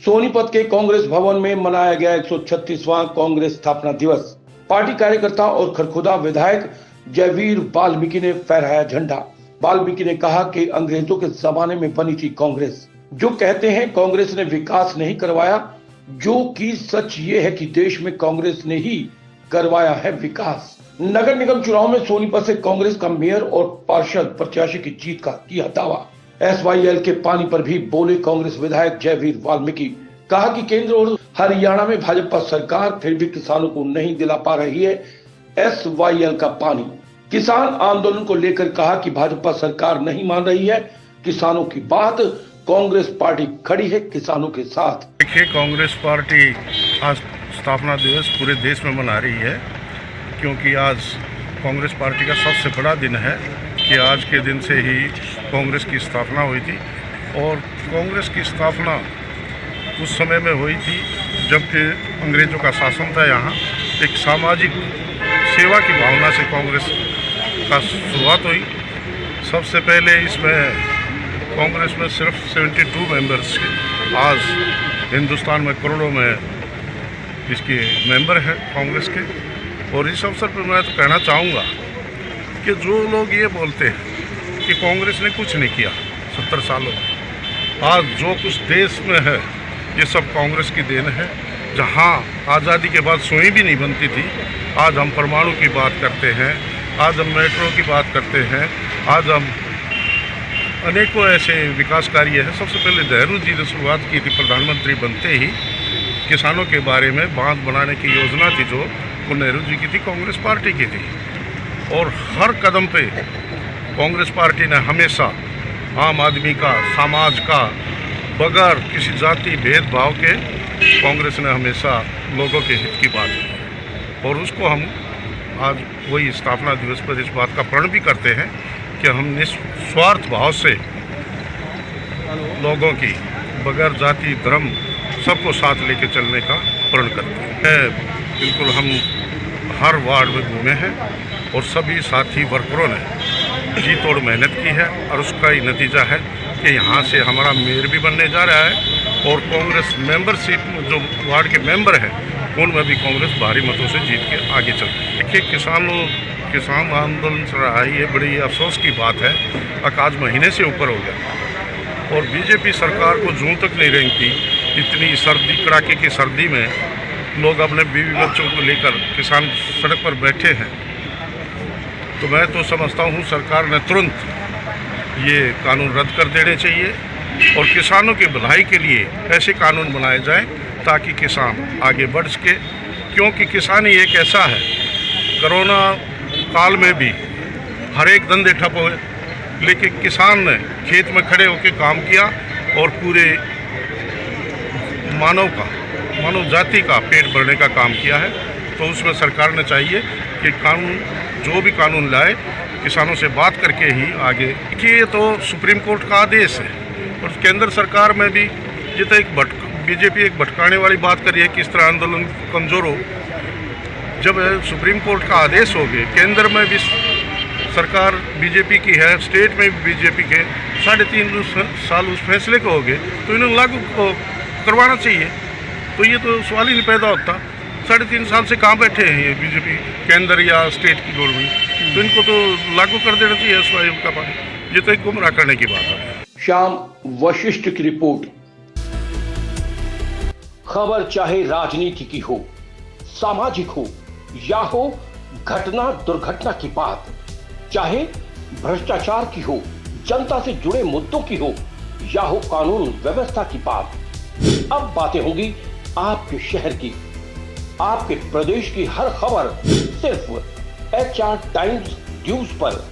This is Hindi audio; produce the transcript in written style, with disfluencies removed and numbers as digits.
सोनीपत के कांग्रेस भवन में मनाया गया 136वां कांग्रेस स्थापना दिवस। पार्टी कार्यकर्ता और खरखुदा विधायक जयवीर वाल्मीकि ने फहराया झंडा। वाल्मीकि ने कहा कि अंग्रेजों के जमाने में बनी थी कांग्रेस, जो कहते हैं कांग्रेस ने विकास नहीं करवाया, जो कि सच ये है कि देश में कांग्रेस ने ही करवाया है विकास। नगर निगम चुनाव में सोनीपत से कांग्रेस का मेयर और पार्षद प्रत्याशी की जीत का किया दावा। SYL के पानी पर भी बोले कांग्रेस विधायक जयवीर वाल्मीकि। कहा कि केंद्र और हरियाणा में भाजपा सरकार फिर भी किसानों को नहीं दिला पा रही है SYL का पानी। किसान आंदोलन को लेकर कहा कि भाजपा सरकार नहीं मान रही है किसानों की बात, कांग्रेस पार्टी खड़ी है किसानों के साथ। देखिए, कांग्रेस पार्टी आज स्थापना दिवस पूरे देश में मना रही है, क्योंकि आज कांग्रेस पार्टी का सबसे बड़ा दिन है कि आज के दिन से ही कांग्रेस की स्थापना हुई थी। और कांग्रेस की स्थापना उस समय में हुई थी जबकि अंग्रेज़ों का शासन था। यहाँ एक सामाजिक सेवा की भावना से कांग्रेस का शुरुआत हुई। सबसे पहले इसमें कांग्रेस में सिर्फ 72 मेंबर्स थे। आज हिंदुस्तान में करोड़ों में इसके मेंबर हैं कांग्रेस के। और इस अवसर पर मैं तो कहना चाहूँगा कि जो लोग ये बोलते हैं कि कांग्रेस ने कुछ नहीं किया 70 सालों में, आज जो कुछ देश में है ये सब कांग्रेस की देन है। जहाँ आज़ादी के बाद सुई भी नहीं बनती थी, आज हम परमाणु की बात करते हैं, आज हम मेट्रो की बात करते हैं, आज हम अनेकों ऐसे विकास कार्य हैं। सबसे पहले नेहरू जी ने शुरुआत की थी, प्रधानमंत्री बनते ही किसानों के बारे में बांध बनाने की योजना थी, जो वो नेहरू जी की थी, कांग्रेस पार्टी की थी। और हर कदम पे कांग्रेस पार्टी ने हमेशा आम आदमी का, समाज का, बगैर किसी जाति भेदभाव के कांग्रेस ने हमेशा लोगों के हित की बात की। और उसको हम आज वही स्थापना दिवस पर इस बात का प्रण भी करते हैं कि हम निस्वार्थ भाव से लोगों की बगैर जाति धर्म सबको साथ लेके चलने का प्रण करते हैं। बिल्कुल हम हर वार्ड में घूमे हैं और सभी साथी वर्करों ने जी तोड़ मेहनत की है, और उसका ही नतीजा है कि यहाँ से हमारा मेयर भी बनने जा रहा है। और कांग्रेस मेंबरशिप जो वार्ड के मेंबर हैं उनमें भी कांग्रेस भारी मतों से जीत के आगे चल रही है। देखिए, किसान आंदोलन चल रहा है, ये बड़ी अफसोस की बात है। आज महीने से ऊपर हो गया और बीजेपी सरकार को जूं तक नहीं रेंगती। इतनी सर्दी, कड़ाके की सर्दी में लोग अपने बीवी बच्चों को लेकर किसान सड़क पर बैठे हैं। तो मैं तो समझता हूँ सरकार ने तुरंत ये कानून रद्द कर देने चाहिए और किसानों की भलाई के लिए ऐसे कानून बनाए जाएं ताकि किसान आगे बढ़ सके। क्योंकि किसान ही एक ऐसा है, कोरोना काल में भी हर एक धंधे ठप हुए, लेकिन किसान ने खेत में खड़े होकर काम किया और पूरे मानव जाति का पेट भरने का काम किया है। तो उसमें सरकार ने चाहिए कि कानून, जो भी कानून लाए, किसानों से बात करके ही आगे। देखिए, ये तो सुप्रीम कोर्ट का आदेश है और केंद्र सरकार में भी ये तो बीजेपी एक भटकाने वाली बात कर रही है कि इस तरह आंदोलन कमज़ोर हो। जब सुप्रीम कोर्ट का आदेश हो गए, केंद्र में भी सरकार बीजेपी की है, स्टेट में भी बीजेपी के 3.5 साल उस फैसले को हो गए, तो इन्हें लागू करवाना चाहिए। तो ये तो सवाल ही नहीं पैदा होता। 3.5 साल से कहाँ बैठे हैं ये बीजेपी, केंद्र या स्टेट की गवर्नमेंट, तो इनको तो लागू कर देना चाहिए SYL का पानी। ये तो एक गुमराह करने की बात है। श्याम वशिष्ठ की रिपोर्ट। खबर चाहे राजनीति की हो, सामाजिक हो या हो घटना दुर्घटना की बात, चाहे भ्रष्टाचार की हो, जनता से जुड़े मुद्दों की हो या हो कानून व्यवस्था की बात, अब बातें होंगी आपके शहर की, आपके प्रदेश की हर खबर सिर्फ HR टाइम्स न्यूज पर।